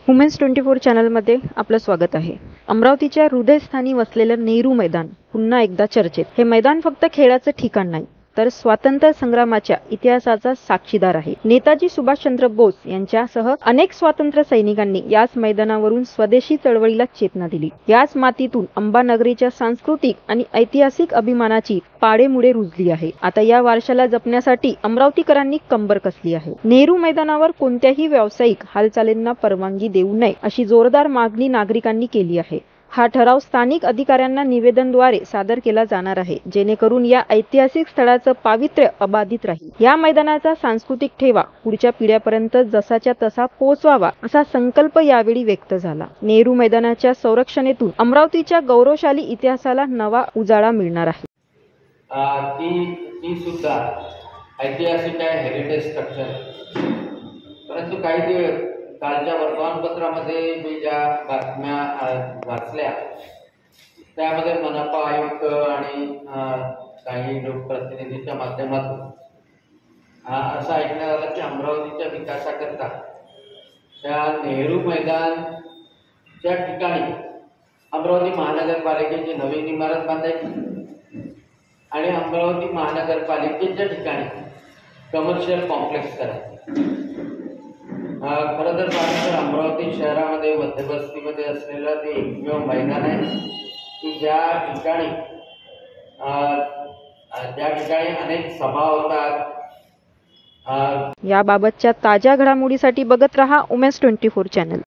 Women's 24 चॅनलमध्ये आपलं स्वागत आहे। अमरावतीच्या हृदयस्थानी वसलेलं नेहरू मैदान पुन्हा एकदा चर्चेत। हे मैदान फक्त खेळाचं ठिकाण नाही, तर स्वातंत्र्य संग्रामाच्या इतिहासाचा साक्षीदार आहे। नेताजी सुभाषचंद्र बोस यांच्यासह अनेक स्वातंत्र्य सैनिकांनी याच मैदानावरून स्वदेशी चळवळीला चेतना दिली। याच मातीतून अंबानगरीच्या सांस्कृतिक आणि ऐतिहासिक अभिमानाची पाडेमुडे रुजली आहे। आता या वारशाला जपण्यासाठी अमरावतीकरांनी कंबर कसली आहे। नेहरू मैदानावर कोणत्याही व्यावसायिक हालचालींना परवानगी देऊ नये अशी जोरदार मागणी नागरिकांनी केली आहे। हा ठराव स्थानिक अधिकाऱ्यांना निवेदनाद्वारे सादर केला जाणार आहे, जेणेकरून या ऐतिहासिक स्थळाचं पावित्र्य अबाधित राहील। या मैदानाचा सांस्कृतिक ठेवा पुढच्या पिढ्यांपर्यंत जसाच्या तसा पोहोचवावा असा संकल्प यावेळी व्यक्त झाला। नेहरू मैदानाच्या संरक्षणेतून अमरावतीच्या गौरवशाली इतिहासाला नवा उजाळा मिळणार आहे। ती सुद्धा ऐतिहासिक आहे, हेरिटेज स्ट्रक्चर। परंतु काही कालच्या वर्तमानपत्रामध्ये मी ज्या बातम्या वाचल्या त्यामध्ये मनपा आयुक्त आणि काही लोकप्रतिनिधीच्या माध्यमातून असं ऐकण्यात आलं की अमरावतीच्या विकासाकरता त्या नेहरू मैदानच्या ठिकाणी अमरावती महानगरपालिकेची नवीन इमारत बांधायची आणि अमरावती महानगरपालिकेच्या ठिकाणी कमर्शियल कॉम्प्लेक्स करायचं। खरं तर पाहिलं तर अमरावती शहरामध्ये मध्यवस्तीमध्ये असलेलं ते एकमेव मैदान आहे की ज्या ठिकाणी अनेक सभा होतात। याबाबतच्या ताज्या घडामोडीसाठी बघत रहा वुमेन्स 24 चॅनल।